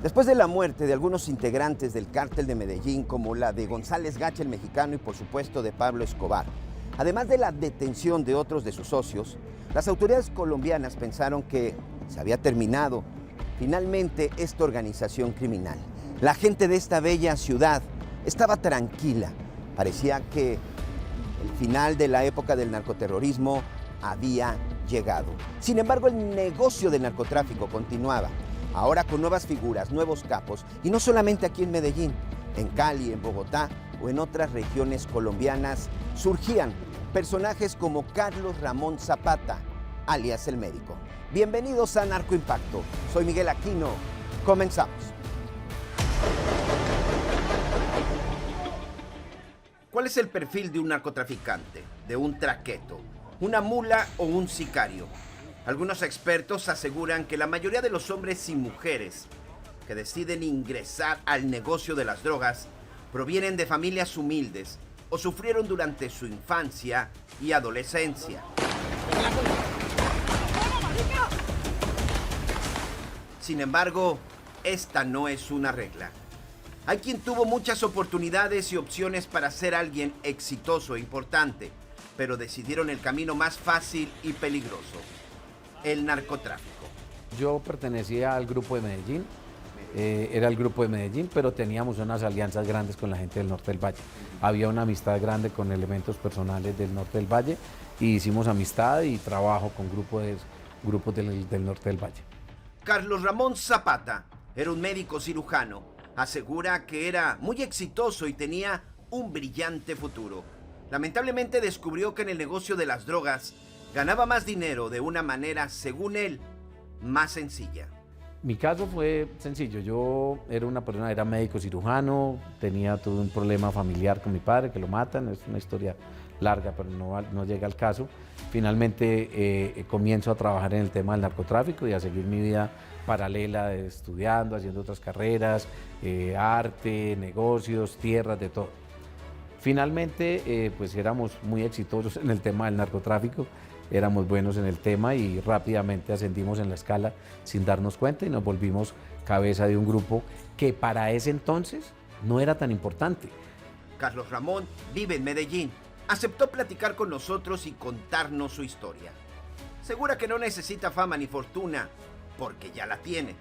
Después de la muerte de algunos integrantes del cártel de Medellín, como la de González Gacha el mexicano y por supuesto de Pablo Escobar, además de la detención de otros de sus socios, las autoridades colombianas pensaron que se había terminado finalmente esta organización criminal. La gente de esta bella ciudad estaba tranquila. Parecía que el final de la época del narcoterrorismo había llegado. Sin embargo, el negocio del narcotráfico continuaba. Ahora con nuevas figuras, nuevos capos, y no solamente aquí en Medellín, en Cali, en Bogotá o en otras regiones colombianas, surgían personajes como Carlos Ramón Zapata, alias El Médico. Bienvenidos a Narcoimpacto. Soy Miguel Aquino. Comenzamos. ¿Cuál es el perfil de un narcotraficante, de un traqueto, una mula o un sicario? Algunos expertos aseguran que la mayoría de los hombres y mujeres que deciden ingresar al negocio de las drogas provienen de familias humildes o sufrieron durante su infancia y adolescencia. Sin embargo, esta no es una regla. Hay quien tuvo muchas oportunidades y opciones para ser alguien exitoso e importante, pero decidieron el camino más fácil y peligroso: el narcotráfico. Yo pertenecía al grupo de Medellín, era el grupo de Medellín, pero teníamos unas alianzas grandes con la gente del norte del Valle. Había una amistad grande con elementos personales del norte del Valle y hicimos amistad y trabajo con grupos del norte del Valle. Carlos Ramón Zapata era un médico cirujano. Asegura que era muy exitoso y tenía un brillante futuro. Lamentablemente descubrió que en el negocio de las drogas ganaba más dinero de una manera, según él, más sencilla. Mi caso fue sencillo. Yo era médico cirujano, tuve un problema familiar con mi padre, que lo matan. Es una historia larga, pero no llega al caso. Finalmente comienzo a trabajar en el tema del narcotráfico y a seguir mi vida paralela, estudiando, haciendo otras carreras, arte, negocios, tierras, de todo. Finalmente, pues éramos muy exitosos en el tema del narcotráfico, éramos buenos en el tema y rápidamente ascendimos en la escala sin darnos cuenta y nos volvimos cabeza de un grupo que para ese entonces no era tan importante. Carlos Ramón vive en Medellín. Aceptó platicar con nosotros y contarnos su historia. Asegura que no necesita fama ni fortuna, porque ya la tiene.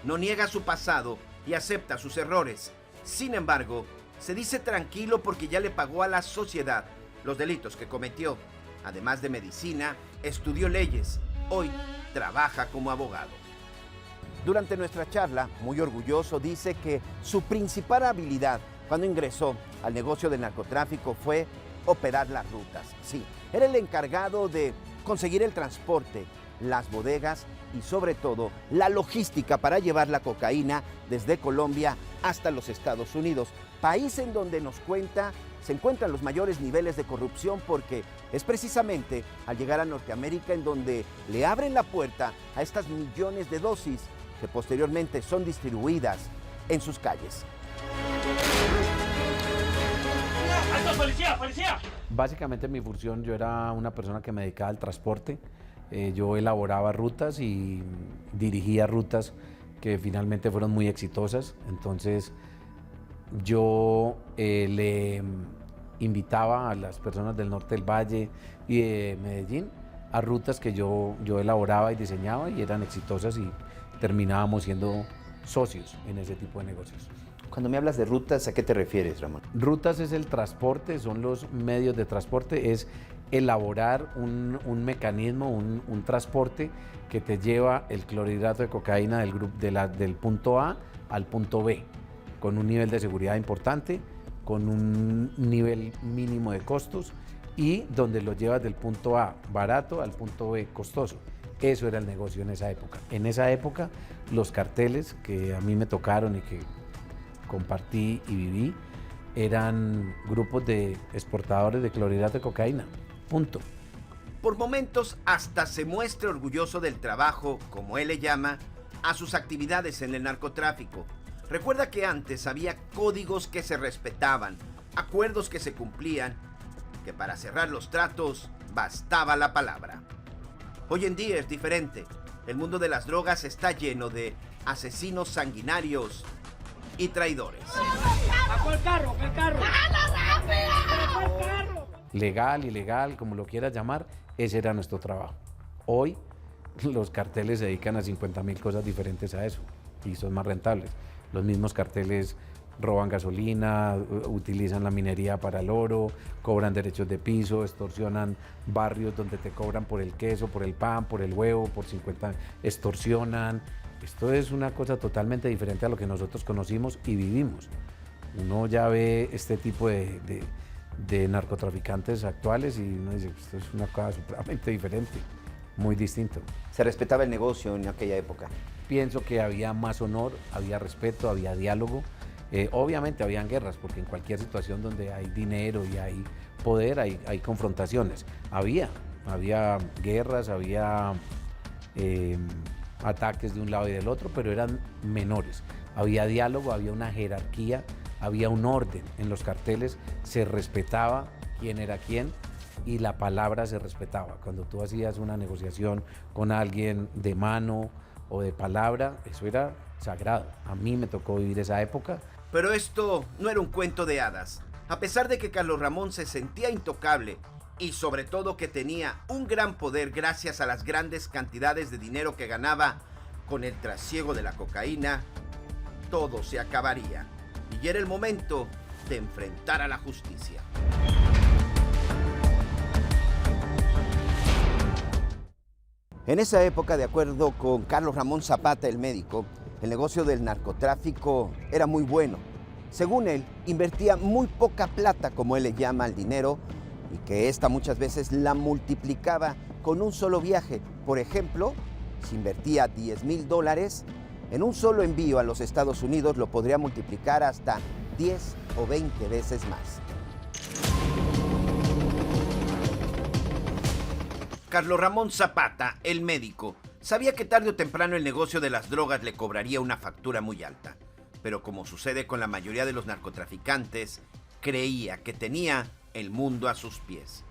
No niega su pasado y acepta sus errores. Sin embargo, se dice tranquilo porque ya le pagó a la sociedad los delitos que cometió. Además de medicina, estudió leyes. Hoy trabaja como abogado. Durante nuestra charla, muy orgulloso, dice que su principal habilidad cuando ingresó al negocio del narcotráfico fue operar las rutas. Sí, era el encargado de conseguir el transporte, las bodegas y sobre todo la logística para llevar la cocaína desde Colombia hasta los Estados Unidos, país en donde nos cuenta se encuentran los mayores niveles de corrupción, porque es precisamente al llegar a Norteamérica en donde le abren la puerta a estas millones de dosis que posteriormente son distribuidas en sus calles. ¡Alto, policía, policía! Básicamente mi función, yo era una persona que me dedicaba al transporte. Yo elaboraba rutas y dirigía rutas que finalmente fueron muy exitosas. Entonces yo le invitaba a las personas del norte del Valle y de Medellín a rutas que yo elaboraba y diseñaba y eran exitosas y terminábamos siendo socios en ese tipo de negocios. Cuando me hablas de rutas, ¿a qué te refieres, Ramón? Rutas es el transporte, son los medios de transporte, es elaborar un mecanismo, un transporte que te lleva el clorhidrato de cocaína del punto A al punto B, con un nivel de seguridad importante, con un nivel mínimo de costos y donde lo llevas del punto A barato al punto B costoso. Eso era el negocio en esa época. En esa época, los carteles que a mí me tocaron y que compartí y viví, eran grupos de exportadores de clorhidrato de cocaína, punto. Por momentos hasta se muestra orgulloso del trabajo, como él le llama, a sus actividades en el narcotráfico. Recuerda que antes había códigos que se respetaban, acuerdos que se cumplían, que para cerrar los tratos bastaba la palabra. Hoy en día es diferente. El mundo de las drogas está lleno de asesinos sanguinarios y traidores. ¡Bajó el carro! ¡El carro! ¡Bajó el carro! Legal, ilegal, como lo quieras llamar, ese era nuestro trabajo. Hoy los carteles se dedican a 50.000 cosas diferentes a eso y son más rentables. Los mismos carteles roban gasolina, utilizan la minería para el oro, cobran derechos de piso, extorsionan barrios donde te cobran por el queso, por el pan, por el huevo, por 50, extorsionan. Esto es una cosa totalmente diferente a lo que nosotros conocimos y vivimos. Uno ya ve este tipo de narcotraficantes actuales y uno dice, esto es una cosa supremamente diferente, muy distinto. ¿Se respetaba el negocio en aquella época? Pienso que había más honor, había respeto, había diálogo. Obviamente habían guerras, porque en cualquier situación donde hay dinero y hay poder, hay confrontaciones. Había guerras, había ataques de un lado y del otro, pero eran menores. Había diálogo, había una jerarquía, había un orden en los carteles, se respetaba quién era quién y la palabra se respetaba. Cuando tú hacías una negociación con alguien de mano o de palabra, eso era sagrado. A mí me tocó vivir esa época. Pero esto no era un cuento de hadas. A pesar de que Carlos Ramón se sentía intocable y sobre todo que tenía un gran poder gracias a las grandes cantidades de dinero que ganaba con el trasiego de la cocaína, todo se acabaría y era el momento de enfrentar a la justicia. En esa época, de acuerdo con Carlos Ramón Zapata, el médico, el negocio del narcotráfico era muy bueno. Según él, invertía muy poca plata, como él le llama al dinero, y que esta muchas veces la multiplicaba con un solo viaje. Por ejemplo, si invertía $10,000, en un solo envío a los Estados Unidos lo podría multiplicar hasta 10 o 20 veces más. Carlos Ramón Zapata, el médico, sabía que tarde o temprano el negocio de las drogas le cobraría una factura muy alta, pero como sucede con la mayoría de los narcotraficantes, creía que tenía el mundo a sus pies.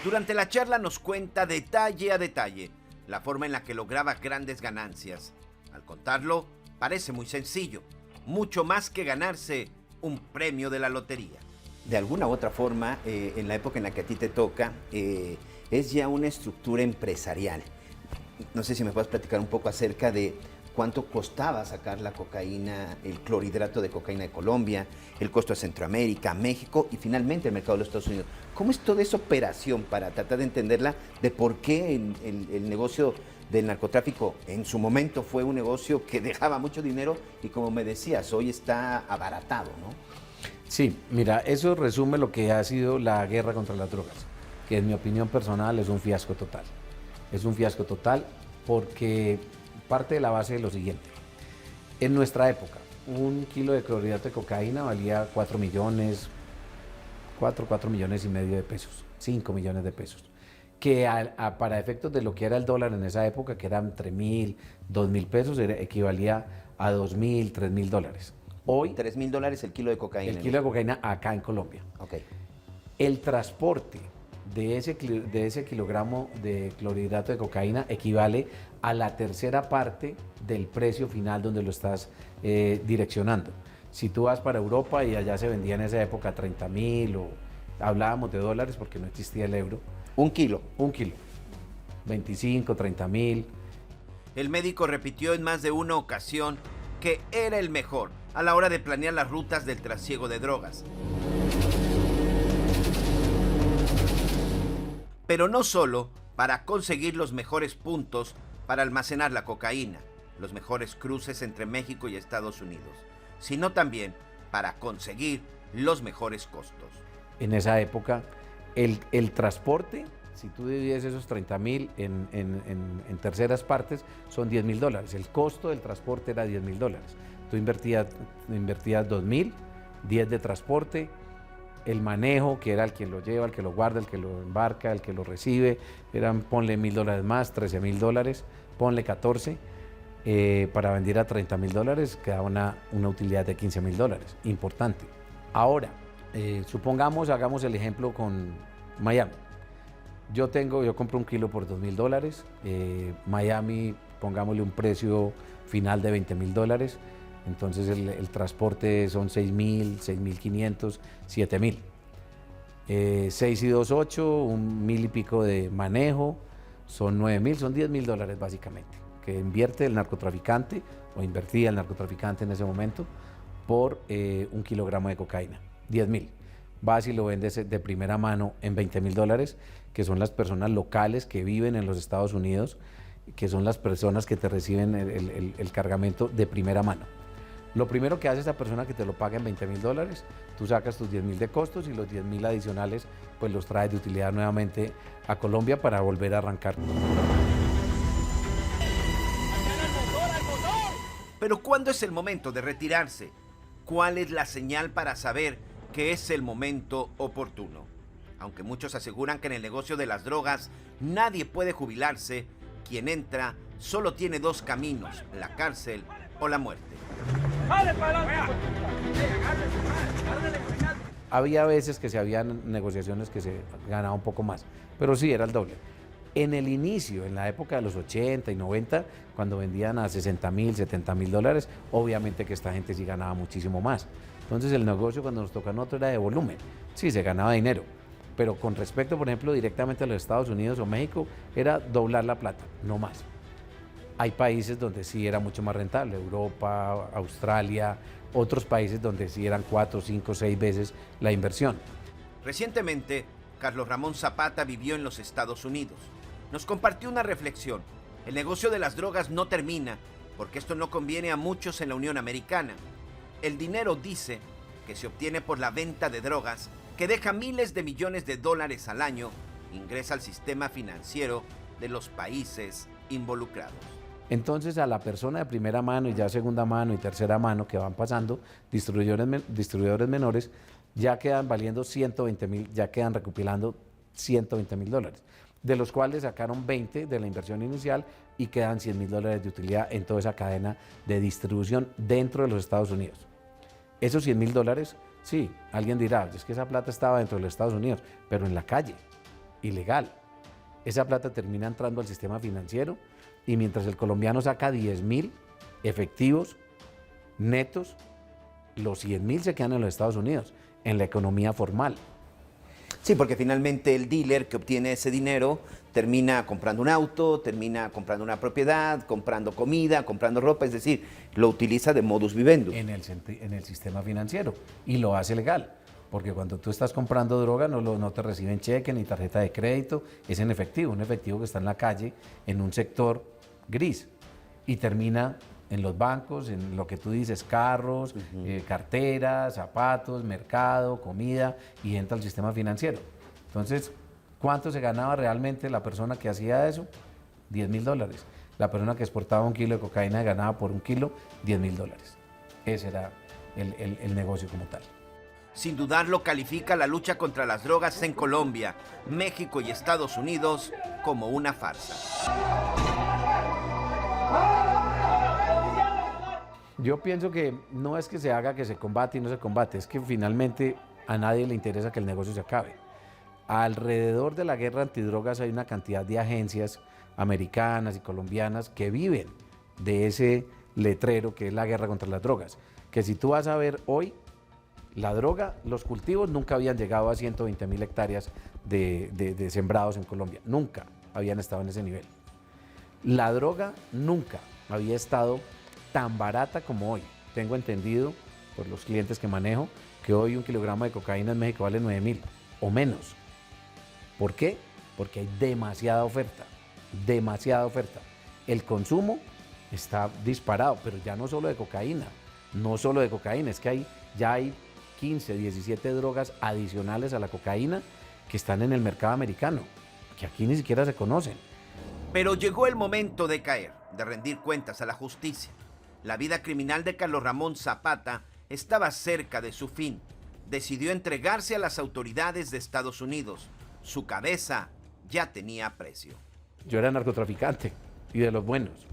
Durante la charla nos cuenta detalle a detalle la forma en la que lograba grandes ganancias. Al contarlo, parece muy sencillo, mucho más que ganarse un premio de la lotería. De alguna u otra forma, en la época en la que a ti te toca, es ya una estructura empresarial. No sé si me puedes platicar un poco acerca de cuánto costaba sacar la cocaína, el clorhidrato de cocaína de Colombia, el costo de Centroamérica, México y finalmente el mercado de los Estados Unidos. ¿Cómo es toda esa operación para tratar de entenderla de por qué el negocio del narcotráfico en su momento fue un negocio que dejaba mucho dinero y, como me decías, hoy está abaratado, ¿no? Sí, mira, eso resume lo que ha sido la guerra contra las drogas, que en mi opinión personal es un fiasco total. Es un fiasco total porque parte de la base de lo siguiente. En nuestra época, un kilo de clorhidrato de cocaína valía 4 millones y medio de pesos, 5 millones de pesos. Que para efectos de lo que era el dólar en esa época, que eran 3.000, 2.000 pesos, equivalía a 2.000, 3.000 dólares. Hoy, $3,000 el kilo de cocaína. El kilo de cocaína acá en Colombia. Okay. El transporte de ese kilogramo de clorhidrato de cocaína equivale a la tercera parte del precio final donde lo estás direccionando. Si tú vas para Europa y allá se vendía en esa época 30.000 o hablábamos de dólares porque no existía el euro. Un kilo. 25, 30.000. El médico repitió en más de una ocasión que era el mejor a la hora de planear las rutas del trasiego de drogas. Pero no solo para conseguir los mejores puntos para almacenar la cocaína, los mejores cruces entre México y Estados Unidos, sino también para conseguir los mejores costos. En esa época, el transporte, si tú divides esos 30.000 en terceras partes, son $10.000. El costo del transporte era $10.000. Tú invertías 2.000, 10 de transporte, el manejo, que era el que lo lleva, el que lo guarda, el que lo embarca, el que lo recibe, ponle $1.000 más, $13.000, ponle 14, para vender a $30.000 queda una utilidad de $15.000, importante. Ahora, supongamos, hagamos el ejemplo con Miami. Yo compro 1 kilo por $2.000. Miami, pongámosle un precio final de $20.000. Entonces el transporte son 6.000, 6.500, 7.000. 6 y 2, 8, 1.000 y pico de manejo, son 9.000, son $10.000 básicamente, que invierte el narcotraficante, o invertía el narcotraficante en ese momento, por 1 kilogramo de cocaína, 10.000. Vas y lo vendes de primera mano en $20.000, que son las personas locales que viven en los Estados Unidos, que son las personas que te reciben el cargamento de primera mano. Lo primero que hace esa persona que te lo paga en $20.000, tú sacas tus 10.000 de costos y los 10.000 adicionales pues los traes de utilidad nuevamente a Colombia para volver a arrancar. Pero ¿cuándo es el momento de retirarse? ¿Cuál es la señal para saber que es el momento oportuno? Aunque muchos aseguran que en el negocio de las drogas nadie puede jubilarse, quien entra solo tiene 2 caminos, la cárcel o la muerte. Había veces que se habían negociaciones que se ganaba un poco más, pero sí, era el doble. En el inicio, en la época de los 80 y 90, cuando vendían a $60.000, $70.000, obviamente que esta gente sí ganaba muchísimo más. Entonces el negocio cuando nos toca a nosotros era de volumen, sí, se ganaba dinero, pero con respecto, por ejemplo, directamente a los Estados Unidos o México, era doblar la plata, no más. Hay países donde sí era mucho más rentable, Europa, Australia, otros países donde sí eran 4, 5, 6 veces la inversión. Recientemente, Carlos Ramón Zapata vivió en los Estados Unidos. Nos compartió una reflexión. El negocio de las drogas no termina, porque esto no conviene a muchos en la Unión Americana. El dinero, dice, que se obtiene por la venta de drogas, que deja miles de millones de dólares al año, ingresa al sistema financiero de los países involucrados. Entonces a la persona de primera mano y ya segunda mano y tercera mano que van pasando, distribuidores menores, ya quedan valiendo 120.000, ya quedan recopilando $120.000, de los cuales sacaron 20 de la inversión inicial y quedan $100.000 de utilidad en toda esa cadena de distribución dentro de los Estados Unidos. Esos $100.000, sí, alguien dirá, es que esa plata estaba dentro de los Estados Unidos, pero en la calle, ilegal. Esa plata termina entrando al sistema financiero y mientras el colombiano saca 10.000 efectivos, netos, los 100.000 se quedan en los Estados Unidos, en la economía formal. Sí, porque finalmente el dealer que obtiene ese dinero termina comprando un auto, termina comprando una propiedad, comprando comida, comprando ropa, es decir, lo utiliza de modus vivendi. En el sistema financiero y lo hace legal. Porque cuando tú estás comprando droga no te reciben cheque ni tarjeta de crédito, es en efectivo, un efectivo que está en la calle, en un sector gris y termina en los bancos, en lo que tú dices, carros, carteras, zapatos, mercado, comida y entra al sistema financiero. Entonces, ¿cuánto se ganaba realmente la persona que hacía eso? $10.000. La persona que exportaba 1 kilo de cocaína ganaba por 1 kilo $10.000. Ese era el negocio como tal. Sin dudarlo, califica la lucha contra las drogas en Colombia, México y Estados Unidos como una farsa. Yo pienso que no es que se haga que se combate y no se combate, es que finalmente a nadie le interesa que el negocio se acabe. Alrededor de la guerra antidrogas hay una cantidad de agencias americanas y colombianas que viven de ese letrero que es la guerra contra las drogas. Que si tú vas a ver hoy, la droga, los cultivos nunca habían llegado a 120.000 hectáreas de sembrados en Colombia, nunca habían estado en ese nivel. La droga nunca había estado tan barata como hoy. Tengo entendido por los clientes que manejo que hoy 1 kilogramo de cocaína en México vale 9.000 o menos. ¿Por qué? Porque hay demasiada oferta, demasiada oferta. El consumo está disparado, pero ya no solo de cocaína, es que ya hay 15, 17 drogas adicionales a la cocaína que están en el mercado americano, que aquí ni siquiera se conocen. Pero llegó el momento de caer, de rendir cuentas a la justicia. La vida criminal de Carlos Ramón Zapata estaba cerca de su fin. Decidió entregarse a las autoridades de Estados Unidos. Su cabeza ya tenía precio. Yo era narcotraficante y de los buenos.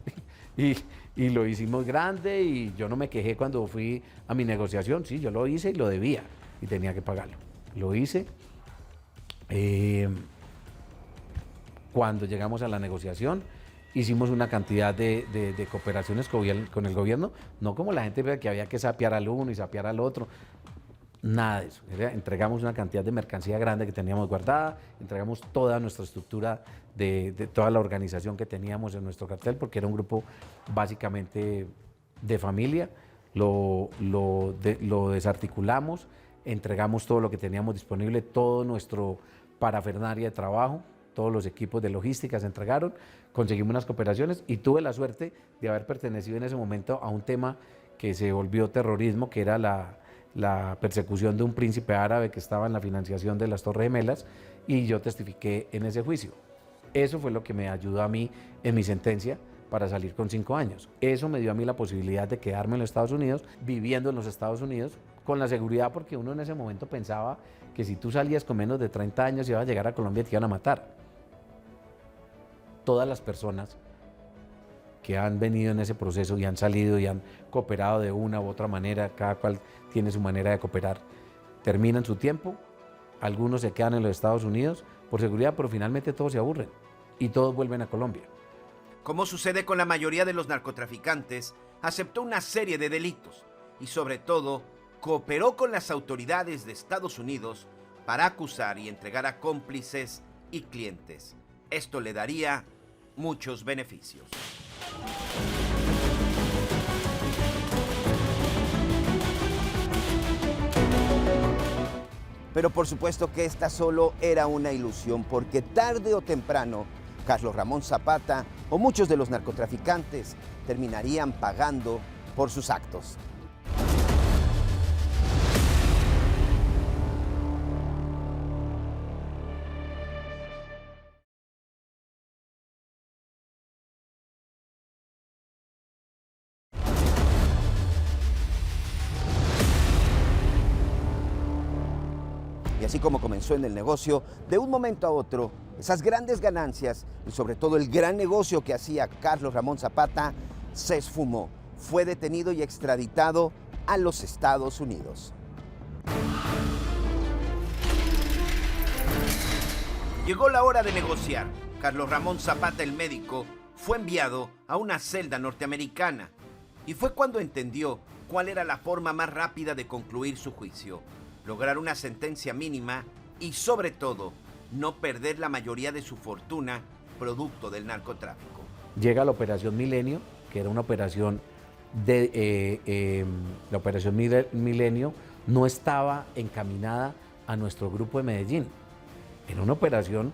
Y lo hicimos grande y yo no me quejé cuando fui a mi negociación. Sí, yo lo hice y lo debía y tenía que pagarlo. Lo hice. Cuando llegamos a la negociación, hicimos una cantidad de cooperaciones con el gobierno, no como la gente ve que había que sapear al uno y sapear al otro. Nada de eso. Entregamos una cantidad de mercancía grande que teníamos guardada, entregamos toda nuestra estructura de toda la organización que teníamos en nuestro cartel, porque era un grupo básicamente de familia. Lo desarticulamos, entregamos todo lo que teníamos disponible, todo nuestro parafernalia de trabajo, todos los equipos de logística se entregaron, conseguimos unas cooperaciones y tuve la suerte de haber pertenecido en ese momento a un tema que se volvió terrorismo, que era la persecución de un príncipe árabe que estaba en la financiación de las Torres Gemelas, y yo testifiqué en ese juicio. Eso fue lo que me ayudó a mí en mi sentencia para salir con 5 años. Eso me dio a mí la posibilidad de quedarme en los Estados Unidos, viviendo en los Estados Unidos, con la seguridad, porque uno en ese momento pensaba que si tú salías con menos de 30 años ibas a llegar a Colombia y te iban a matar. Todas las personas que han venido en ese proceso y han salido y han cooperado de una u otra manera, cada cual tiene su manera de cooperar, terminan su tiempo, algunos se quedan en los Estados Unidos por seguridad, pero finalmente todos se aburren y todos vuelven a Colombia. Como sucede con la mayoría de los narcotraficantes, aceptó una serie de delitos y sobre todo cooperó con las autoridades de Estados Unidos para acusar y entregar a cómplices y clientes. Esto le daría muchos beneficios. Pero por supuesto que esta solo era una ilusión, porque tarde o temprano Carlos Ramón Zapata o muchos de los narcotraficantes terminarían pagando por sus actos. Y así como comenzó en el negocio, de un momento a otro, esas grandes ganancias y sobre todo el gran negocio que hacía Carlos Ramón Zapata se esfumó. Fue detenido y extraditado a los Estados Unidos. Llegó la hora de negociar. Carlos Ramón Zapata, el médico, fue enviado a una celda norteamericana y fue cuando entendió cuál era la forma más rápida de concluir su juicio. Lograr una sentencia mínima y, sobre todo, no perder la mayoría de su fortuna producto del narcotráfico. Llega la Operación Milenio, que era una operación la Operación Milenio no estaba encaminada a nuestro grupo de Medellín. Era una operación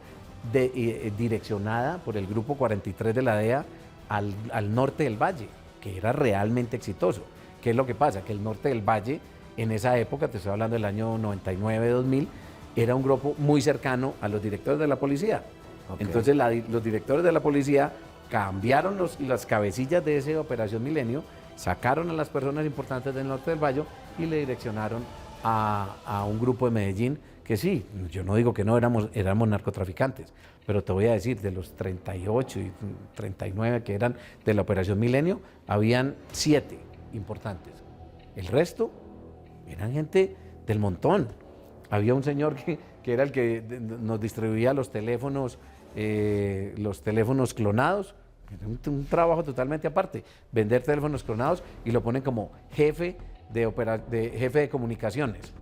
direccionada por el Grupo 43 de la DEA al norte del Valle, que era realmente exitoso. ¿Qué es lo que pasa? Que el norte del Valle, en esa época, te estoy hablando del año 99-2000, era un grupo muy cercano a los directores de la policía. Okay. Entonces los directores de la policía cambiaron las cabecillas de esa Operación Milenio, sacaron a las personas importantes del norte del Valle y le direccionaron a un grupo de Medellín que sí, yo no digo que no éramos narcotraficantes, pero te voy a decir, de los 38 y 39 que eran de la Operación Milenio, habían 7 importantes. El resto eran gente del montón. Había un señor que era el que nos distribuía los teléfonos clonados. Un trabajo totalmente aparte. Vender teléfonos clonados y lo ponen como jefe de comunicaciones.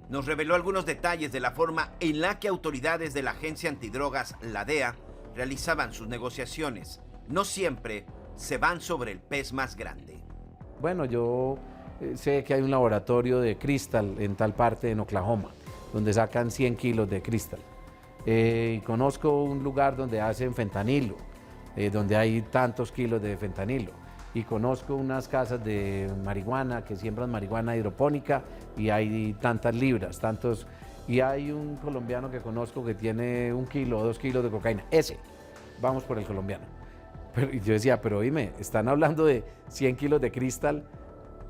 Nos reveló algunos detalles de la forma en la que autoridades de la agencia antidrogas, la DEA, realizaban sus negociaciones. No siempre se van sobre el pez más grande. Bueno, yo sé que hay un laboratorio de cristal en tal parte en Oklahoma, donde sacan 100 kilos de cristal. Y conozco un lugar donde hacen fentanilo, donde hay tantos kilos de fentanilo. Y conozco unas casas de marihuana que siembran marihuana hidropónica y hay tantas libras, tantos. Y hay un colombiano que conozco que tiene 1 kilo o 2 kilos de cocaína. Ese, vamos por el colombiano. Pero yo decía, pero oíme, están hablando de 100 kilos de cristal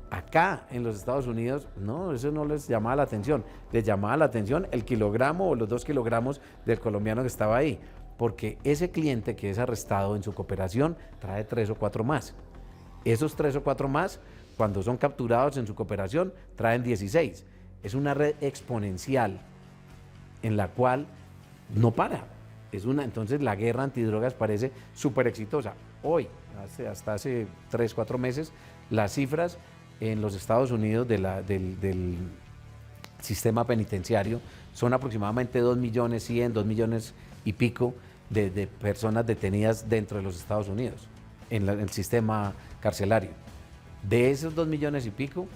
acá en los Estados Unidos. No, eso no les llamaba la atención. Les llamaba la atención el kilogramo o los 2 kilogramos del colombiano que estaba ahí. Porque ese cliente que es arrestado en su cooperación trae 3 o 4 más. Esos 3 o 4 más, cuando son capturados en su cooperación, traen 16. Es una red exponencial en la cual no para. Entonces la guerra antidrogas parece súper exitosa. Hoy, hasta hace 3, 4 meses, las cifras en los Estados Unidos del sistema penitenciario son aproximadamente 2.100.000, 2 millones y pico de personas detenidas dentro de los Estados Unidos, en el sistema carcelario. De esos 2 millones y pico,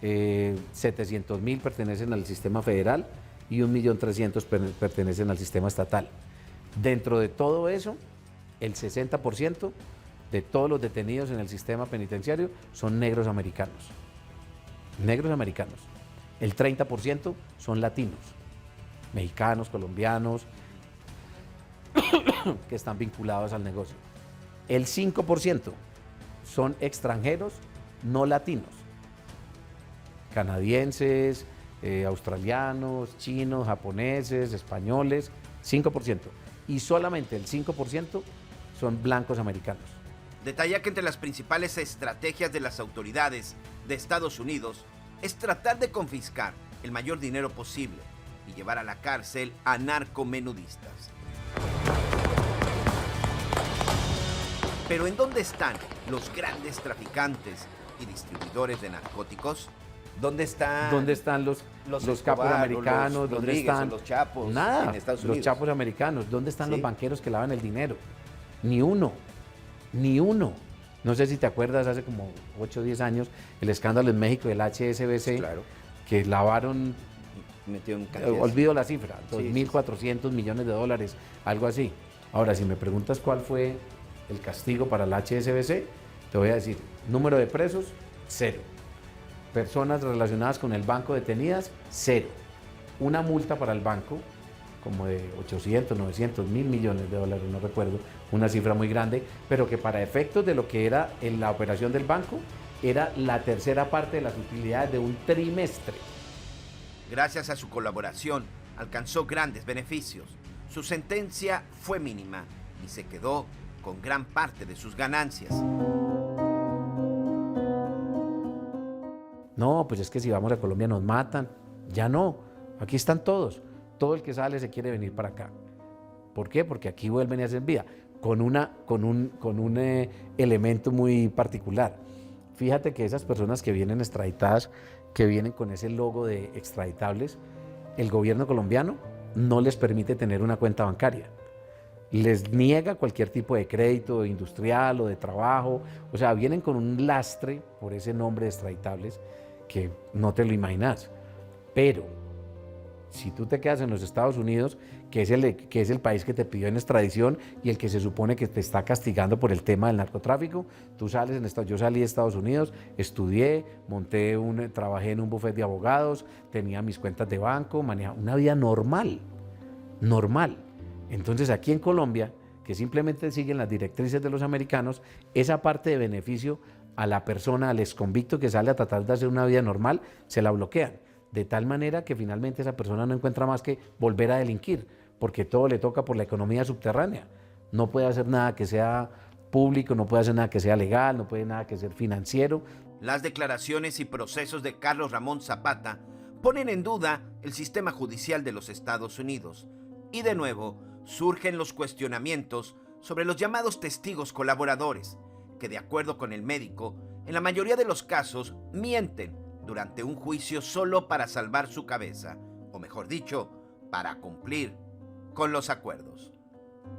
700.000 pertenecen al sistema federal y 1.300.000 pertenecen al sistema estatal. Dentro de todo eso, el 60% de todos los detenidos en el sistema penitenciario son negros americanos. Negros americanos. El 30% son latinos, mexicanos, colombianos, que están vinculados al negocio. El 5% son extranjeros no latinos, canadienses, australianos, chinos, japoneses, españoles, 5%. Y solamente el 5% son blancos americanos. Detalla que entre las principales estrategias de las autoridades de Estados Unidos es tratar de confiscar el mayor dinero posible y llevar a la cárcel a narcomenudistas. Pero ¿en dónde están los grandes traficantes y distribuidores de narcóticos? ¿Dónde están los Escobar, capos americanos? los ¿Dónde Rodríguez, están o los Chapos nada, en Estados los Unidos? chapos americanos? ¿Dónde están Sí. los banqueros que lavan el dinero? Ni uno, ni uno. No sé si te acuerdas, hace como 8 o 10 años, el escándalo en México del HSBC, Claro. que lavaron, Metieron cantidades. olvido la cifra, Sí, 2.400 millones de dólares, algo así. Ahora, si me preguntas cuál fue el castigo para el HSBC, te voy a decir, número de presos, 0. Personas relacionadas con el banco detenidas, 0. Una multa para el banco, como de 800, 900, 1.000 millones de dólares, no recuerdo, una cifra muy grande, pero que para efectos de lo que era en la operación del banco, era la tercera parte de las utilidades de un trimestre. Gracias a su colaboración, alcanzó grandes beneficios. Su sentencia fue mínima y se quedó con gran parte de sus ganancias. No, pues es que si vamos a Colombia nos matan. Ya no, aquí están todos. Todo el que sale se quiere venir para acá. ¿Por qué? Porque aquí vuelven y hacen vida, con un elemento muy particular. Fíjate que esas personas que vienen extraditadas, que vienen con ese logo de extraditables, el gobierno colombiano no les permite tener una cuenta bancaria. Les niega cualquier tipo de crédito industrial o de trabajo. O sea, vienen con un lastre por ese nombre de extraditables que no te lo imaginas. Pero si tú te quedas en los Estados Unidos, que es el país que te pidió en extradición y el que se supone que te está castigando por el tema del narcotráfico, tú sales yo salí de Estados Unidos, estudié, trabajé en un bufete de abogados, tenía mis cuentas de banco, manejaba una vida normal. Entonces aquí en Colombia, que simplemente siguen las directrices de los americanos, esa parte de beneficio a la persona, al exconvicto que sale a tratar de hacer una vida normal, se la bloquean. De tal manera que finalmente esa persona no encuentra más que volver a delinquir, porque todo le toca por la economía subterránea. No puede hacer nada que sea público, no puede hacer nada que sea legal, no puede nada que sea financiero. Las declaraciones y procesos de Carlos Ramón Zapata ponen en duda el sistema judicial de los Estados Unidos. Y de nuevo, surgen los cuestionamientos sobre los llamados testigos colaboradores, que de acuerdo con el médico, en la mayoría de los casos mienten durante un juicio solo para salvar su cabeza, o mejor dicho, para cumplir con los acuerdos.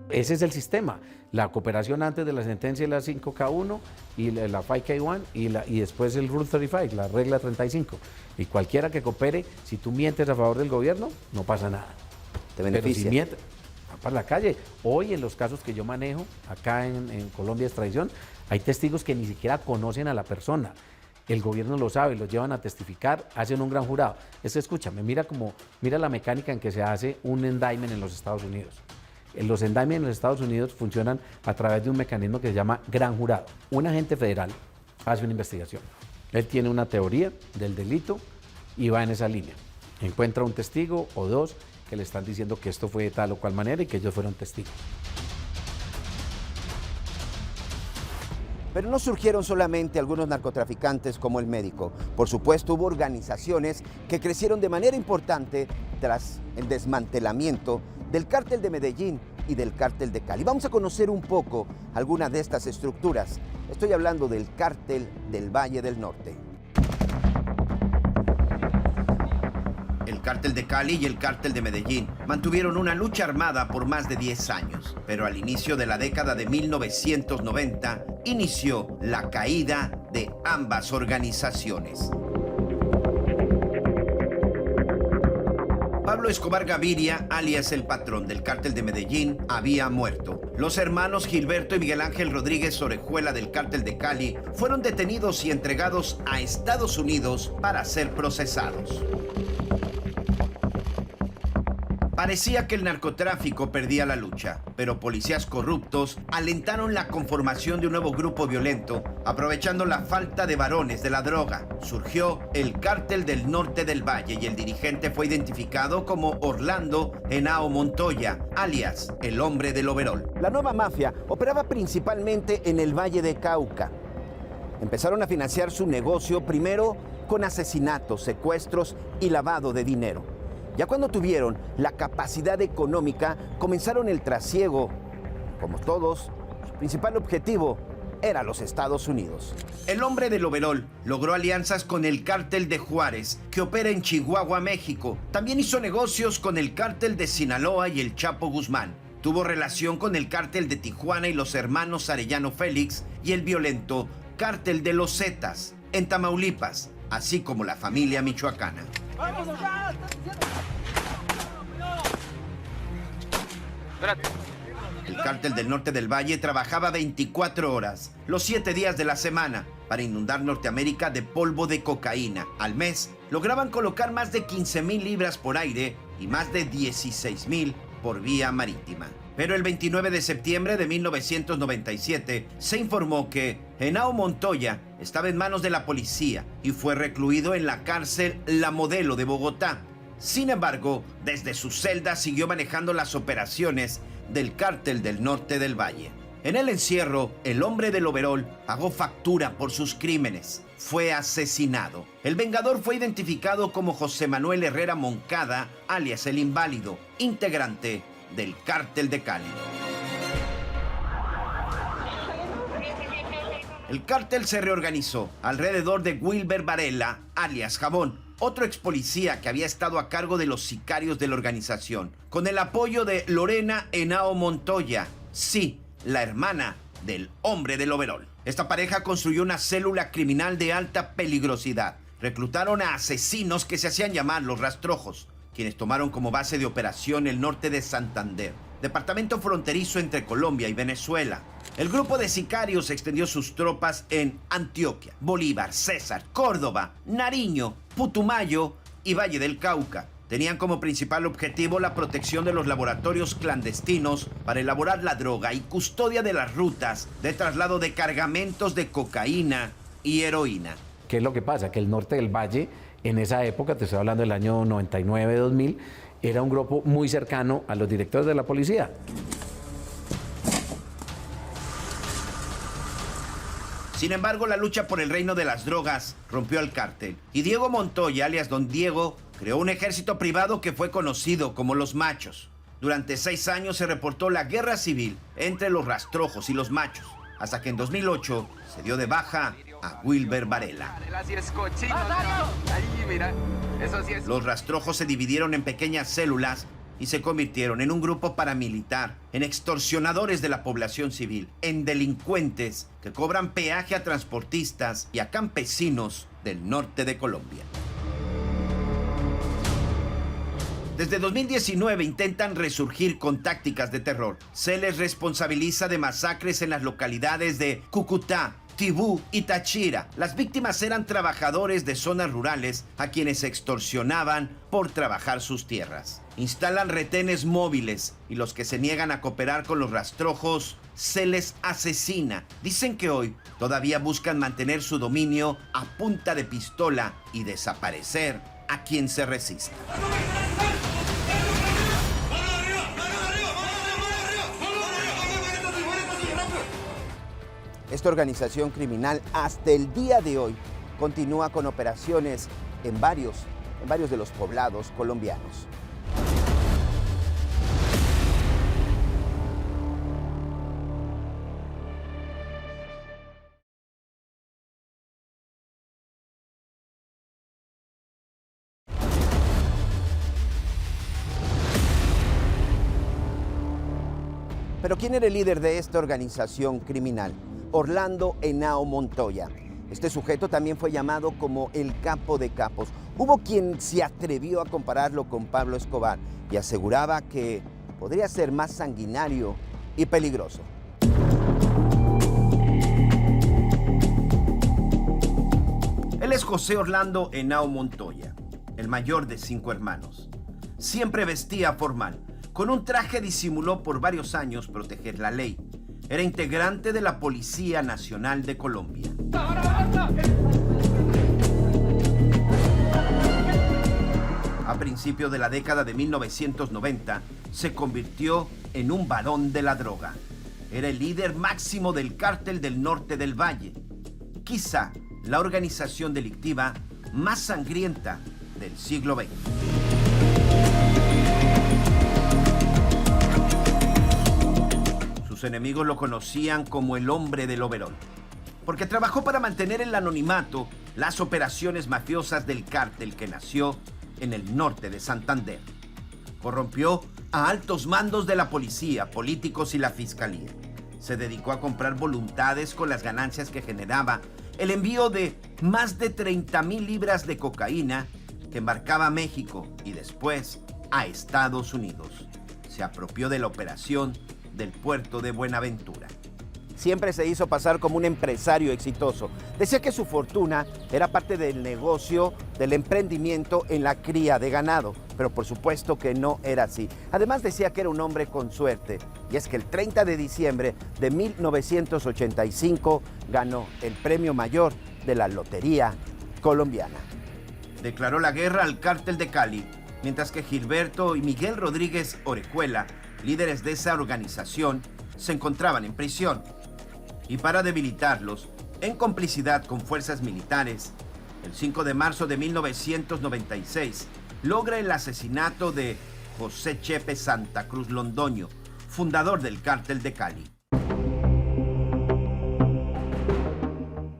Ese es el sistema, la cooperación antes de la sentencia de la 5K1 y la 5K1 y después el Rule 35, la regla 35. Y cualquiera que coopere, si tú mientes a favor del gobierno, no pasa nada. Te beneficia. Pero si mientes, va para la calle. Hoy en los casos que yo manejo, acá en Colombia de extradición, hay testigos que ni siquiera conocen a la persona. El gobierno lo sabe, los llevan a testificar, hacen un gran jurado. Escúchame, mira la mecánica en que se hace un indictment en los Estados Unidos. Los indictments en los Estados Unidos funcionan a través de un mecanismo que se llama gran jurado. Un agente federal hace una investigación. Él tiene una teoría del delito y va en esa línea. Encuentra un testigo o dos que le están diciendo que esto fue de tal o cual manera y que ellos fueron testigos. Pero no surgieron solamente algunos narcotraficantes como el médico. Por supuesto, hubo organizaciones que crecieron de manera importante tras el desmantelamiento del cártel de Medellín y del Cártel de Cali. Vamos a conocer un poco algunas de estas estructuras. Estoy hablando del Cártel del Valle del Norte. El Cártel de Cali y el Cártel de Medellín mantuvieron una lucha armada por más de 10 años, pero al inicio de la década de 1990 inició la caída de ambas organizaciones. Pablo Escobar Gaviria, alias el patrón del Cártel de Medellín, había muerto. Los hermanos Gilberto y Miguel Ángel Rodríguez Orejuela del Cártel de Cali fueron detenidos y entregados a Estados Unidos para ser procesados. Parecía que el narcotráfico perdía la lucha, pero policías corruptos alentaron la conformación de un nuevo grupo violento, aprovechando la falta de varones de la droga. Surgió el Cártel del Norte del Valle y el dirigente fue identificado como Orlando Henao Montoya, alias el Hombre del Overol. La nueva mafia operaba principalmente en el Valle de Cauca. Empezaron a financiar su negocio primero con asesinatos, secuestros y lavado de dinero. Ya cuando tuvieron la capacidad económica, comenzaron el trasiego. Como todos, su principal objetivo era los Estados Unidos. El Hombre del Overol logró alianzas con el Cártel de Juárez, que opera en Chihuahua, México. También hizo negocios con el Cártel de Sinaloa y el Chapo Guzmán. Tuvo relación con el Cártel de Tijuana y los hermanos Arellano Félix y el violento Cártel de los Zetas en Tamaulipas, así como la familia michoacana. El Cártel del Norte del Valle trabajaba 24 horas, los 7 días de la semana, para inundar Norteamérica de polvo de cocaína. Al mes, lograban colocar más de 15,000 libras por aire y más de 16,000 por vía marítima. Pero el 29 de septiembre de 1997 se informó que Henao Montoya estaba en manos de la policía y fue recluido en la cárcel La Modelo de Bogotá. Sin embargo, desde su celda siguió manejando las operaciones del Cártel del Norte del Valle. En el encierro, el Hombre del Overol pagó factura por sus crímenes. Fue asesinado. El vengador fue identificado como José Manuel Herrera Moncada, alias el Inválido, integrante del Cártel de Cali. El cártel se reorganizó alrededor de Wilber Varela, alias Jabón, otro ex policía que había estado a cargo de los sicarios de la organización, con el apoyo de Lorena Henao Montoya, sí, la hermana del Hombre del Overol. Esta pareja construyó una célula criminal de alta peligrosidad. Reclutaron a asesinos que se hacían llamar los Rastrojos, quienes tomaron como base de operación el norte de Santander, departamento fronterizo entre Colombia y Venezuela. El grupo de sicarios extendió sus tropas en Antioquia, Bolívar, César, Córdoba, Nariño, Putumayo y Valle del Cauca. Tenían como principal objetivo la protección de los laboratorios clandestinos para elaborar la droga y custodia de las rutas de traslado de cargamentos de cocaína y heroína. ¿Qué es lo que pasa? Que el norte del Valle, en esa época, te estoy hablando del año 99-2000, era un grupo muy cercano a los directores de la policía. Sin embargo, la lucha por el reino de las drogas rompió al cártel y Diego Montoya, alias Don Diego, creó un ejército privado que fue conocido como los Machos. Durante 6 años se reportó la guerra civil entre los Rastrojos y los Machos, hasta que en 2008 se dio de baja a Wilber Varela. Los Rastrojos se dividieron en pequeñas células y se convirtieron en un grupo paramilitar, en extorsionadores de la población civil, en delincuentes que cobran peaje a transportistas y a campesinos del norte de Colombia. Desde 2019 intentan resurgir con tácticas de terror. Se les responsabiliza de masacres en las localidades de Cúcuta, Tibú y Táchira. Las víctimas eran trabajadores de zonas rurales a quienes extorsionaban por trabajar sus tierras. Instalan retenes móviles y los que se niegan a cooperar con los Rastrojos se les asesina. Dicen que hoy todavía buscan mantener su dominio a punta de pistola y desaparecer a quien se resista. Esta organización criminal hasta el día de hoy continúa con operaciones en varios de los poblados colombianos. Pero ¿quién era el líder de esta organización criminal? Orlando Henao Montoya. Este sujeto también fue llamado como el capo de capos. Hubo quien se atrevió a compararlo con Pablo Escobar y aseguraba que podría ser más sanguinario y peligroso. Él es José Orlando Henao Montoya, el mayor de 5 hermanos. Siempre vestía formal. Con un traje disimuló por varios años proteger la ley. Era integrante de la Policía Nacional de Colombia. A principios de la década de 1990, se convirtió en un varón de la droga. Era el líder máximo del Cártel del Norte del Valle. Quizá la organización delictiva más sangrienta del siglo XX. Sus enemigos lo conocían como el hombre del overol, porque trabajó para mantener el anonimato las operaciones mafiosas del cártel que nació en el norte de Santander. Corrompió a altos mandos de la policía, políticos y la fiscalía. Se dedicó a comprar voluntades con las ganancias que generaba el envío de más de 30,000 libras de cocaína que embarcaba a México y después a Estados Unidos. Se apropió de la operación del puerto de Buenaventura. Siempre se hizo pasar como un empresario exitoso. Decía que su fortuna era parte del negocio, del emprendimiento en la cría de ganado, pero por supuesto que no era así. Además decía que era un hombre con suerte, y es que el 30 de diciembre de 1985 ganó el premio mayor de la Lotería Colombiana. Declaró la guerra al Cártel de Cali, mientras que Gilberto y Miguel Rodríguez Orejuela, líderes de esa organización, se encontraban en prisión. Y para debilitarlos, en complicidad con fuerzas militares, el 5 de marzo de 1996, logra el asesinato de José Chepe Santa Cruz Londoño, fundador del Cártel de Cali.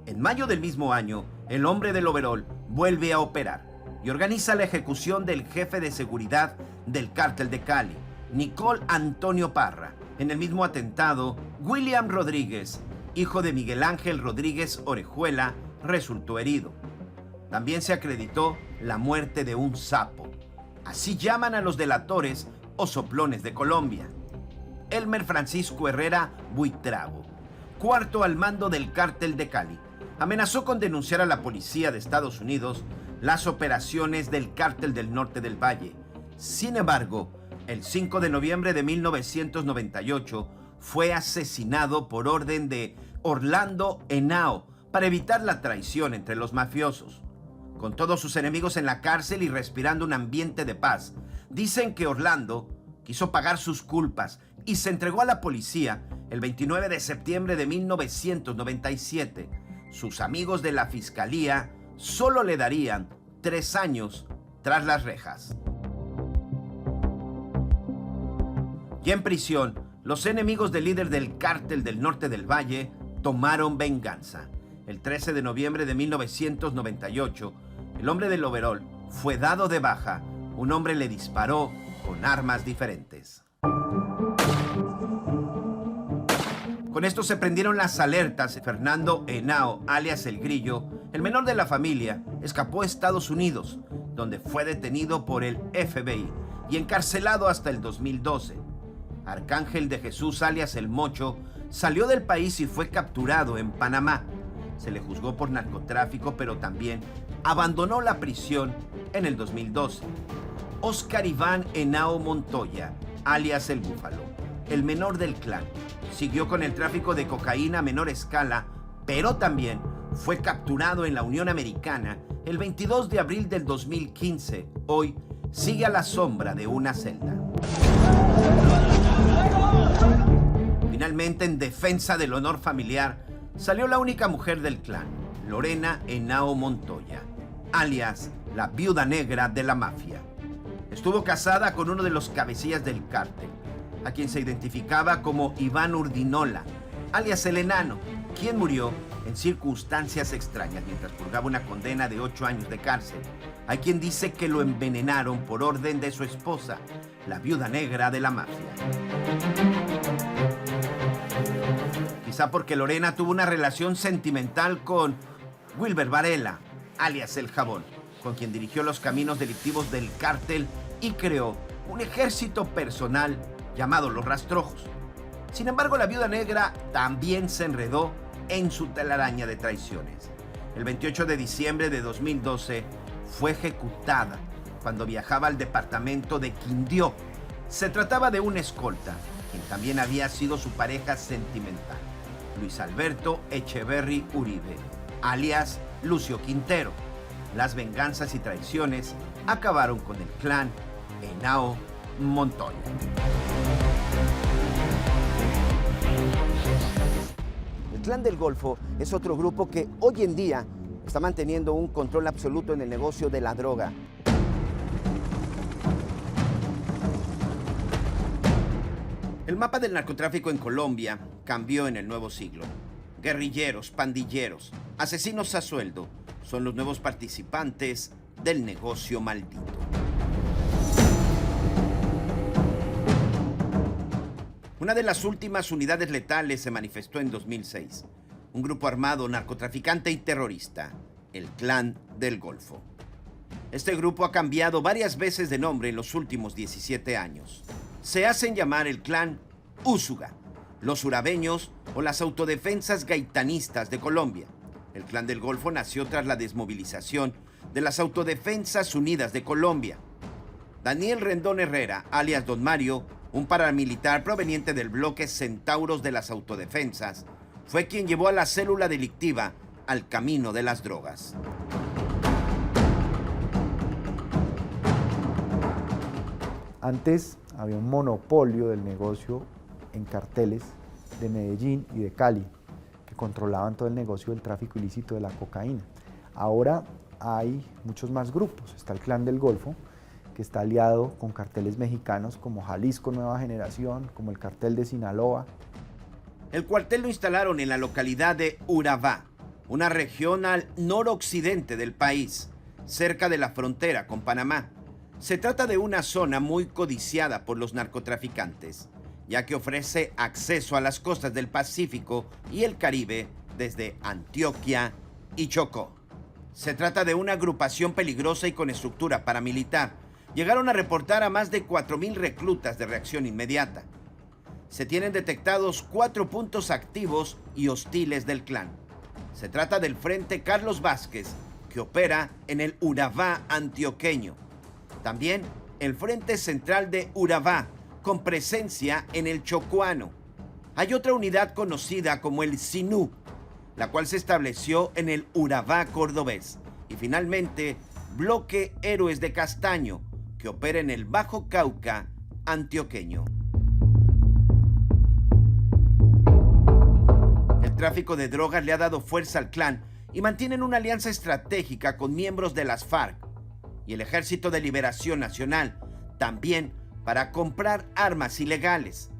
En mayo del mismo año, el hombre del overol vuelve a operar y organiza la ejecución del jefe de seguridad del Cártel de Cali, Nicol Antonio Parra. En el mismo atentado, William Rodríguez, hijo de Miguel Ángel Rodríguez Orejuela, resultó herido. También se acreditó la muerte de un sapo. Así llaman a los delatores o soplones de Colombia. Elmer Francisco Herrera Buitrago, cuarto al mando del Cártel de Cali, amenazó con denunciar a la policía de Estados Unidos las operaciones del Cártel del Norte del Valle. Sin embargo, el 5 de noviembre de 1998 fue asesinado por orden de Orlando Henao para evitar la traición entre los mafiosos. Con todos sus enemigos en la cárcel y respirando un ambiente de paz, dicen que Orlando quiso pagar sus culpas y se entregó a la policía el 29 de septiembre de 1997. Sus amigos de la fiscalía solo le darían 3 años tras las rejas. Ya en prisión, los enemigos del líder del Cártel del Norte del Valle tomaron venganza. El 13 de noviembre de 1998, el hombre del overol fue dado de baja. Un hombre le disparó con armas diferentes. Con esto se prendieron las alertas. Fernando Henao, alias El Grillo, el menor de la familia, escapó a Estados Unidos, donde fue detenido por el FBI y encarcelado hasta el 2012. Arcángel de Jesús, alias El Mocho, salió del país y fue capturado en Panamá. Se le juzgó por narcotráfico, pero también abandonó la prisión en el 2012. Oscar Iván Henao Montoya, alias El Búfalo, el menor del clan, siguió con el tráfico de cocaína a menor escala, pero también fue capturado en la Unión Americana el 22 de abril del 2015. Hoy sigue a la sombra de una celda. Finalmente, en defensa del honor familiar, salió la única mujer del clan, Lorena Henao Montoya, alias la Viuda Negra de la mafia. Estuvo casada con uno de los cabecillas del cártel, a quien se identificaba como Iván Urdinola, alias el Enano, quien murió en circunstancias extrañas mientras purgaba una condena de 8 años de cárcel. Hay quien dice que lo envenenaron por orden de su esposa, la Viuda Negra de la mafia. quizá porque Lorena tuvo una relación sentimental con Wilber Varela, alias El Jabón, con quien dirigió los caminos delictivos del cártel y creó un ejército personal llamado Los Rastrojos. Sin embargo, la Viuda Negra también se enredó en su telaraña de traiciones. El 28 de diciembre de 2012 fue ejecutada cuando viajaba al departamento de Quindío. Se trataba de un escolta, quien también había sido su pareja sentimental, Luis Alberto Echeverry Uribe, alias Lucio Quintero. Las venganzas y traiciones acabaron con el clan Henao Montoya. El Clan del Golfo es otro grupo que hoy en día está manteniendo un control absoluto en el negocio de la droga. El mapa del narcotráfico en Colombia cambió en el nuevo siglo. Guerrilleros, pandilleros, asesinos a sueldo son los nuevos participantes del negocio maldito. Una de las últimas unidades letales se manifestó en 2006. Un grupo armado, narcotraficante y terrorista, el Clan del Golfo. Este grupo ha cambiado varias veces de nombre en los últimos 17 años. Se hacen llamar el Clan Úsuga, los urabeños o las autodefensas gaitanistas de Colombia. El Clan del Golfo nació tras la desmovilización de las Autodefensas Unidas de Colombia. Daniel Rendón Herrera, alias Don Mario, un paramilitar proveniente del bloque Centauros de las Autodefensas, fue quien llevó a la célula delictiva al camino de las drogas. Antes había un monopolio del negocio en carteles de Medellín y de Cali, que controlaban todo el negocio del tráfico ilícito de la cocaína. Ahora hay muchos más grupos. Está el Clan del Golfo, que está aliado con carteles mexicanos como Jalisco Nueva Generación, como el cartel de Sinaloa. El cuartel lo instalaron en la localidad de Urabá, una región al noroccidente del país, cerca de la frontera con Panamá. Se trata de una zona muy codiciada por los narcotraficantes, ya que ofrece acceso a las costas del Pacífico y el Caribe desde Antioquia y Chocó. Se trata de una agrupación peligrosa y con estructura paramilitar. Llegaron a reportar a más de 4,000 reclutas de reacción inmediata. Se tienen detectados 4 puntos activos y hostiles del clan. Se trata del Frente Carlos Vázquez, que opera en el Urabá antioqueño. También el Frente Central de Urabá, con presencia en el Chocuano. Hay otra unidad conocida como el Sinú, la cual se estableció en el Urabá cordobés. Y finalmente, Bloque Héroes de Castaño, que opera en el Bajo Cauca antioqueño. El tráfico de drogas le ha dado fuerza al clan y mantienen una alianza estratégica con miembros de las FARC y el Ejército de Liberación Nacional, también para comprar armas ilegales.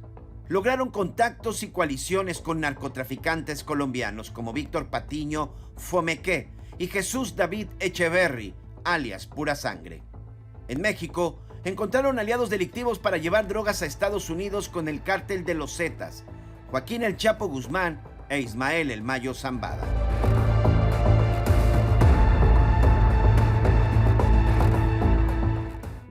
Lograron contactos y coaliciones con narcotraficantes colombianos como Víctor Patiño Fomequé y Jesús David Echeverry, alias Pura Sangre. En México, encontraron aliados delictivos para llevar drogas a Estados Unidos con el cártel de los Zetas, Joaquín El Chapo Guzmán e Ismael El Mayo Zambada.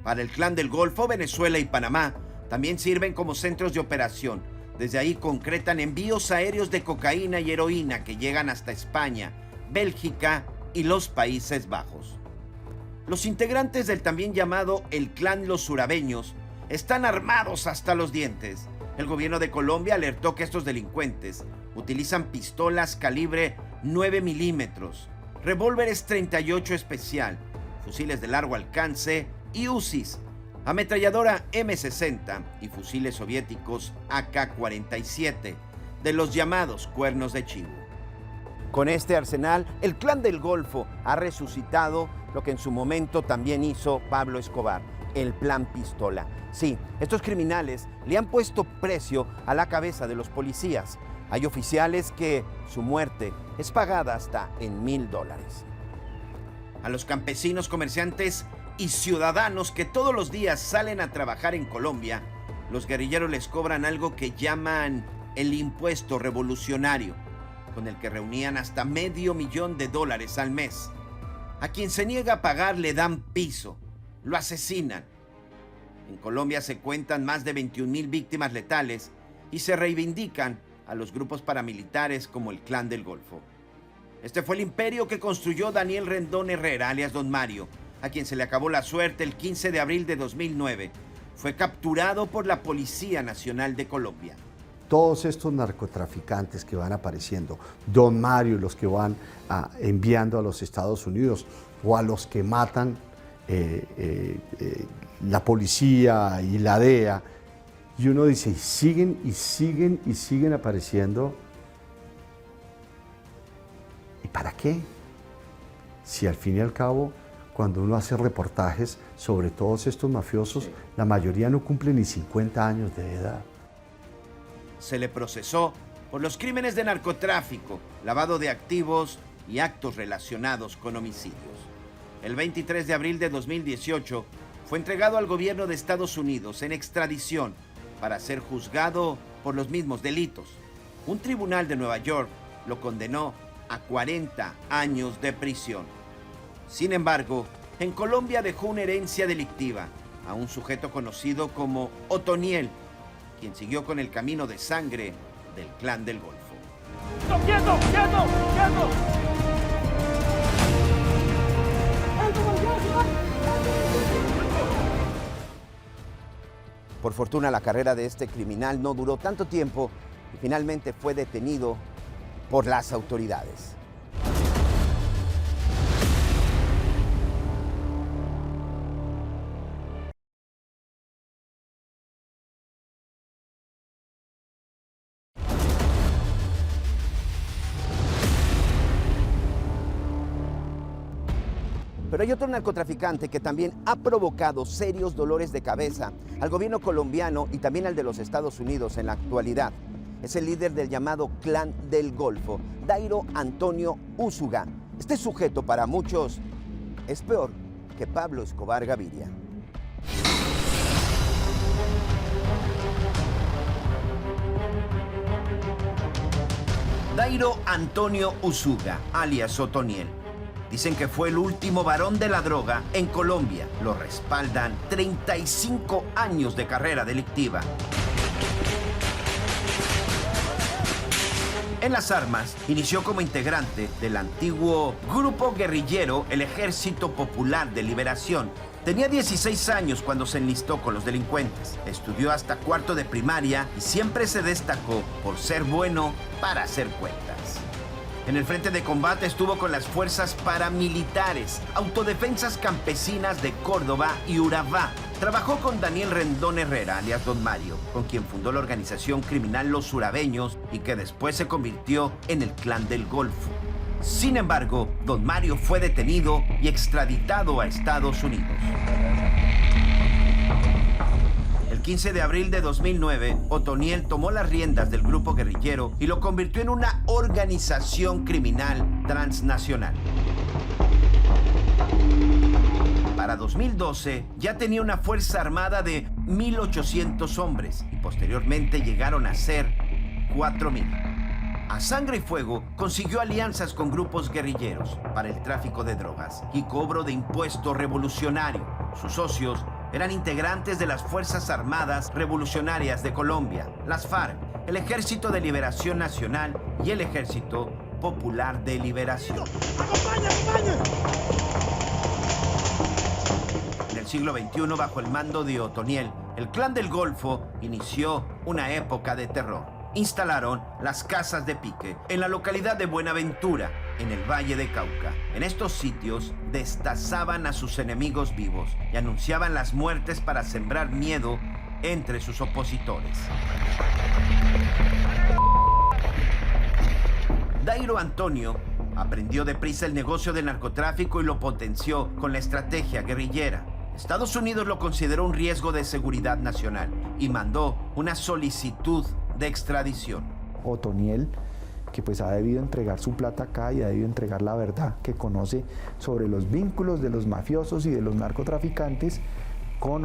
Para el Clan del Golfo, Venezuela y Panamá también sirven como centros de operación. Desde ahí concretan envíos aéreos de cocaína y heroína que llegan hasta España, Bélgica y los Países Bajos. Los integrantes del también llamado el Clan Los Urabeños están armados hasta los dientes. El gobierno de Colombia alertó que estos delincuentes utilizan pistolas calibre 9 milímetros, revólveres 38 especial, fusiles de largo alcance y UCIs, ametralladora M60 y fusiles soviéticos AK-47, de los llamados cuernos de chivo. Con este arsenal, el Clan del Golfo ha resucitado lo que en su momento también hizo Pablo Escobar, el Plan Pistola. Sí, estos criminales le han puesto precio a la cabeza de los policías. Hay oficiales que su muerte es pagada hasta en $1,000. A los campesinos, comerciantes y ciudadanos que todos los días salen a trabajar en Colombia, los guerrilleros les cobran algo que llaman el impuesto revolucionario, con el que reunían hasta $500,000 al mes. A quien se niega a pagar le dan piso, lo asesinan. En Colombia se cuentan más de 21,000 víctimas letales y se reivindican a los grupos paramilitares como el Clan del Golfo. Este fue el imperio que construyó Daniel Rendón Herrera, alias Don Mario, a quien se le acabó la suerte el 15 de abril de 2009. Fue capturado por la Policía Nacional de Colombia. Todos estos narcotraficantes que van apareciendo, Don Mario, los que van enviando a los Estados Unidos o a los que matan la policía y la DEA, y uno dice, y siguen y siguen y siguen apareciendo. ¿Y para qué? Si al fin y al cabo, cuando uno hace reportajes sobre todos estos mafiosos, la mayoría no cumple ni 50 años de edad. Se le procesó por los crímenes de narcotráfico, lavado de activos y actos relacionados con homicidios. El 23 de abril de 2018 fue entregado al gobierno de Estados Unidos en extradición para ser juzgado por los mismos delitos. Un tribunal de Nueva York lo condenó a 40 años de prisión. Sin embargo, en Colombia dejó una herencia delictiva a un sujeto conocido como Otoniel, quien siguió con el camino de sangre del Clan del Golfo. ¡Quieto, quieto, quieto! Por fortuna, la carrera de este criminal no duró tanto tiempo y finalmente fue detenido por las autoridades. Pero hay otro narcotraficante que también ha provocado serios dolores de cabeza al gobierno colombiano y también al de los Estados Unidos en la actualidad. Es el líder del llamado Clan del Golfo, Dairo Antonio Úsuga. Este sujeto para muchos es peor que Pablo Escobar Gaviria. Dairo Antonio Úsuga, alias Otoniel. Dicen que fue el último varón de la droga en Colombia. Lo respaldan 35 años de carrera delictiva. En las armas, inició como integrante del antiguo grupo guerrillero el Ejército Popular de Liberación. Tenía 16 años cuando se enlistó con los delincuentes. Estudió hasta cuarto de primaria y siempre se destacó por ser bueno para hacer cuentas. En el frente de combate estuvo con las fuerzas paramilitares, autodefensas campesinas de Córdoba y Urabá. Trabajó con Daniel Rendón Herrera, alias Don Mario, con quien fundó la organización criminal Los Urabeños y que después se convirtió en el Clan del Golfo. Sin embargo, Don Mario fue detenido y extraditado a Estados Unidos. El 15 de abril de 2009, Otoniel tomó las riendas del grupo guerrillero y lo convirtió en una organización criminal transnacional. Para 2012 ya tenía una fuerza armada de 1,800 hombres y posteriormente llegaron a ser 4,000. A sangre y fuego consiguió alianzas con grupos guerrilleros para el tráfico de drogas y cobro de impuesto revolucionario. Sus socios eran integrantes de las Fuerzas Armadas Revolucionarias de Colombia, las FARC, el Ejército de Liberación Nacional y el Ejército Popular de Liberación. ¡Acompaña, acompaña! En el siglo XXI, bajo el mando de Otoniel, el Clan del Golfo inició una época de terror. Instalaron las casas de pique en la localidad de Buenaventura, en el Valle de Cauca. En estos sitios destazaban a sus enemigos vivos y anunciaban las muertes para sembrar miedo entre sus opositores. Dairo Antonio aprendió deprisa el negocio del narcotráfico y lo potenció con la estrategia guerrillera. Estados Unidos lo consideró un riesgo de seguridad nacional y mandó una solicitud de extradición. Otoniel, que pues ha debido entregar su plata acá y ha debido entregar la verdad que conoce sobre los vínculos de los mafiosos y de los narcotraficantes con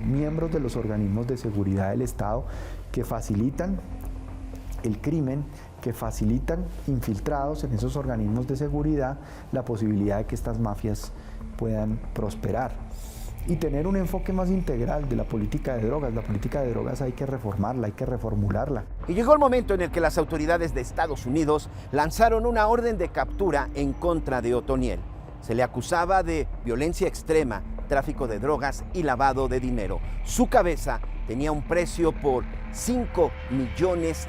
miembros de los organismos de seguridad del Estado que facilitan el crimen, que facilitan infiltrados en esos organismos de seguridad la posibilidad de que estas mafias puedan prosperar. Y tener un enfoque más integral de la política de drogas. La política de drogas hay que reformarla, hay que reformularla. Y llegó el momento en el que las autoridades de Estados Unidos lanzaron una orden de captura en contra de Otoniel. Se le acusaba de violencia extrema, tráfico de drogas y lavado de dinero. Su cabeza tenía un precio por $5 millones.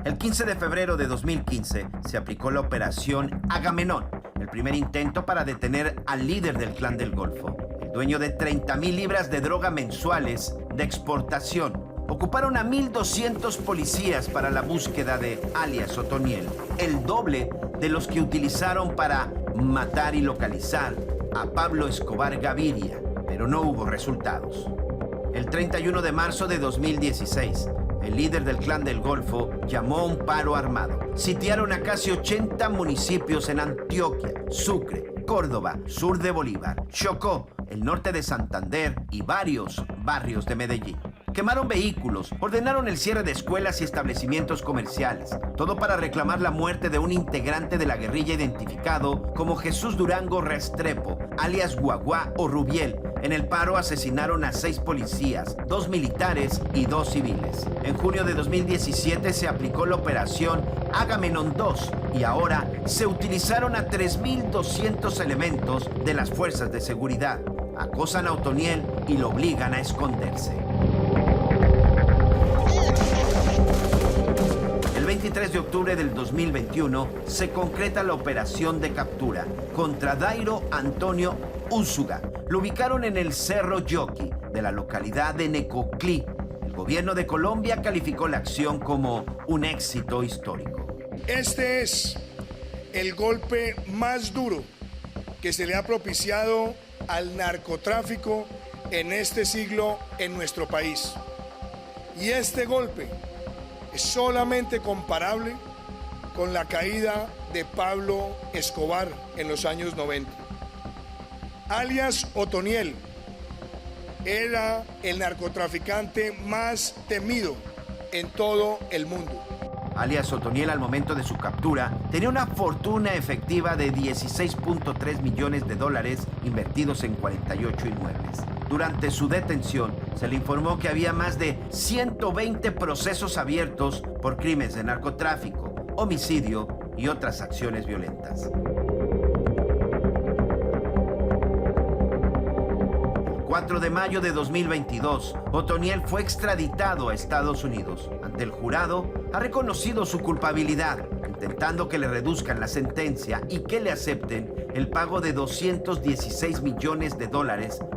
El 15 de febrero de 2015 se aplicó la operación Agamenón, el primer intento para detener al líder del Clan del Golfo, el dueño de 30,000 libras de droga mensuales de exportación. Ocuparon a 1,200 policías para la búsqueda de alias Otoniel, el doble de los que utilizaron para matar y localizar a Pablo Escobar Gaviria, pero no hubo resultados. El 31 de marzo de 2016, el líder del Clan del Golfo llamó a un paro armado. Sitiaron a casi 80 municipios en Antioquia, Sucre, Córdoba, sur de Bolívar, Chocó, el norte de Santander y varios barrios de Medellín. Quemaron vehículos, ordenaron el cierre de escuelas y establecimientos comerciales, todo para reclamar la muerte de un integrante de la guerrilla identificado como Jesús Durango Restrepo, alias Guaguá o Rubiel. En el paro asesinaron a 6 policías, 2 militares y 2 civiles. En junio de 2017 se aplicó la operación Agamenón 2 y ahora se utilizaron a 3,200 elementos de las fuerzas de seguridad. Acosan a Otoniel y lo obligan a esconderse. El 23 de octubre del 2021 se concreta la operación de captura contra Dairo Antonio Úsuga. Lo ubicaron en el Cerro Yoqui de la localidad de Necoclí. El gobierno de Colombia calificó la acción como un éxito histórico. Este es el golpe más duro que se le ha propiciado al narcotráfico en este siglo en nuestro país. Y este golpe es solamente comparable con la caída de Pablo Escobar en los años 90. Alias Otoniel era el narcotraficante más temido en todo el mundo. Alias Otoniel, al momento de su captura, tenía una fortuna efectiva de $16.3 millones invertidos en 48 inmuebles. Durante su detención, se le informó que había más de 120 procesos abiertos por crímenes de narcotráfico, homicidio y otras acciones violentas. El 4 de mayo de 2022, Otoniel fue extraditado a Estados Unidos. Ante el jurado, ha reconocido su culpabilidad, intentando que le reduzcan la sentencia y que le acepten el pago de $216 millones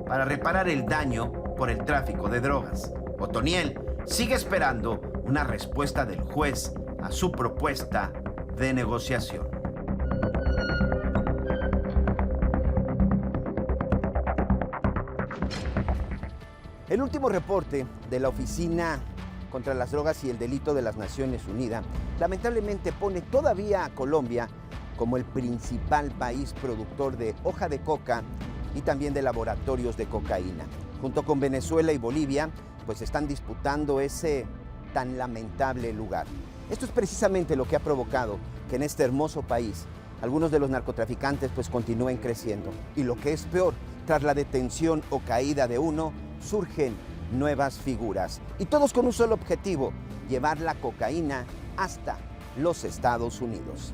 para reparar el daño por el tráfico de drogas. Otoniel sigue esperando una respuesta del juez a su propuesta de negociación. El último reporte de la Oficina contra las Drogas y el Delito de las Naciones Unidas lamentablemente pone todavía a Colombia como el principal país productor de hoja de coca y también de laboratorios de cocaína. Junto con Venezuela y Bolivia, pues están disputando ese tan lamentable lugar. Esto es precisamente lo que ha provocado que en este hermoso país algunos de los narcotraficantes pues continúen creciendo. Y lo que es peor, tras la detención o caída de uno, surgen nuevas figuras. Y todos con un solo objetivo, llevar la cocaína hasta los Estados Unidos.